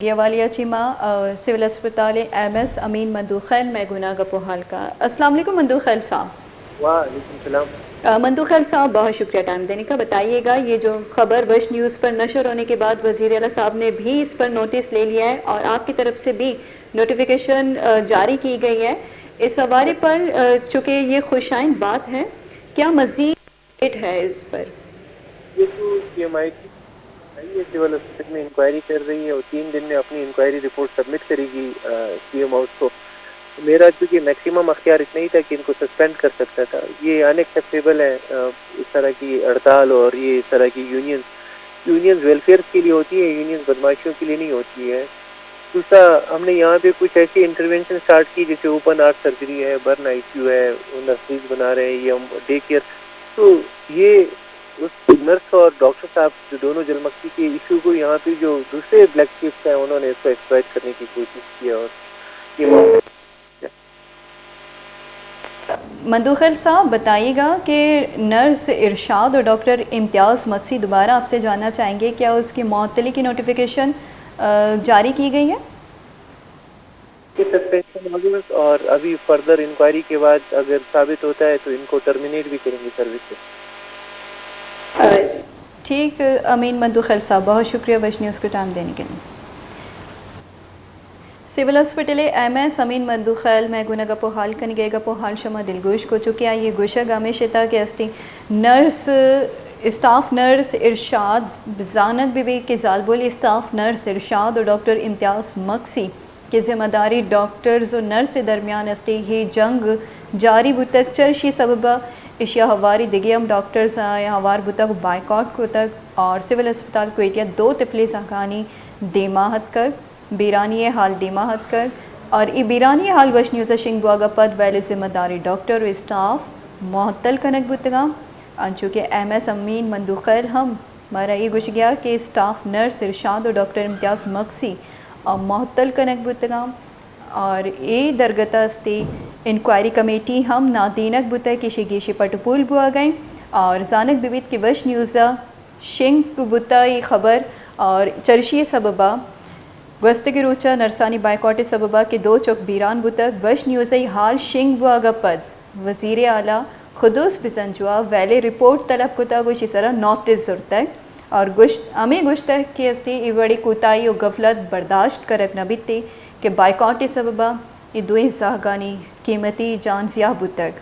یہ والیہ چیما سول اسپتال MS امین مندوخیل میگونا گپوہال کا۔ السلام علیکم مندوخیل صاحب۔ وعلیکم السلام۔ مندوخیل صاحب بہت شکریہ ٹائم دینے کا۔ بتائیے گا یہ جو خبر وش نیوز پر نشر ہونے کے بعد وزیر اعلیٰ صاحب نے بھی اس پر نوٹس لے لیا ہے اور آپ کی طرف سے بھی نوٹیفیکیشن جاری کی گئی ہے اس حوالے پر، چونکہ یہ خوشائن بات ہے، کیا مزید ہے اس پر؟ یہ تو PMI کی سول ہاسپٹل میں انکوائری کر رہی ہے اور 3 دن میں اپنی انکوائری رپورٹ سبمٹ کرے گی CM ہاؤس کو۔ میرا چونکہ میکسیمم اختیار اتنا ہی تھا کہ ان کو سسپینڈ کر سکتا تھا۔ یہ ان ایکسیپٹیبل ہے اس طرح کی ہڑتال، اور یہ اس طرح کی یونینز ویلفیئر کے لیے ہوتی ہے، یونینز بدماشیوں کے لیے نہیں ہوتی ہے۔ دوسرا، ہم نے یہاں پہ کچھ ایسی انٹروینشن اسٹارٹ کی جیسے اوپن ہارٹ سرجری ہے، برن ICU ہے، نرسریز بنا رہے ہیں، یہ ڈے کیئر۔ تو یہ اس نرس اور ڈاکٹر صاحب جو دونوں جلمکتی کے ایشو کو یہاں پہ جو دوسرے بلیک شیپس ہیں انہوں نے اس کو ایکسپلائٹ کرنے کی کوشش کی، اور یہ مندوخیل صاحب بتائیے گا کہ نرس ارشاد اور ڈاکٹر امتیاز مکسی دوبارہ آپ سے جاننا چاہیں گے، کیا اس کی معطلی کی نوٹیفیکیشن جاری کی گئی ہے؟ سسپینشن اور ابھی فردر انکوائری کے بعد اگر ثابت ہوتا ہے تو ان کو ٹرمینیٹ بھی کریں گے سروس سے۔ ٹھیک، امین مندوخیل صاحب بہت شکریہ وش نیوز کو ٹائم دینے کے لیے۔ Civil hospital MS Amin Mandokhail میگونا گپوہال کنگے گپوہال شما دلگوش کو چکے یہ گوشہ گامے شتا کہ استی نرس اسٹاف نرس ارشاد زانت بی کے زالبولی اسٹاف نرس ارشاد اور ڈاکٹر امتیاز مکسی کی ذمہ داری ڈاکٹرز اور نرس درمیان استی ہی جنگ جاری بتک چرشی سببہ اشیا ہواری دگیم ڈاکٹرز ہوار بتک بائیکاٹ کو تک اور سول اسپتال کوئٹیا 2 طفلی زہگانی دیماہت کر بیرانی حال دیماہت کر اور ای بیرانی حال وش نیوز شنگ بواگا پد ویل ذمہ داری ڈاکٹر و اسٹاف معطل کنک بتگام انچوکہ MS امین مندوخیل ہم مارا یہ گوش گیا کہ اسٹاف نرس ارشاد اور ڈاکٹر امتیاز مکسی اور معطل کنک بتگام اور ای درگتا استی انکوائری کمیٹی ہم نادینک بتا کشی گیشی پٹپول بوا گئیں اور زانک بیبیت کی وش نیوزا شنگ بتا یہ خبر اور چرشی سببہ گوستگی روچا نرسانی بائیکاٹ سببہ کے 2 چوک بیران بتک وش نیوزی حال شنگ بواگا پد وزیر اعلیٰ خدوس بزنجوا ویلے رپورٹ طلب کتا گوشی سرا نوٹس ضرورت اور ہمیں گوشت کی استی ای بڑی کوتاہی و غفلت برداشت کرک نہ بیتی کہ بائیکاٹ سببہ یہ 2 زہگانی قیمتی جان زیاہ بتک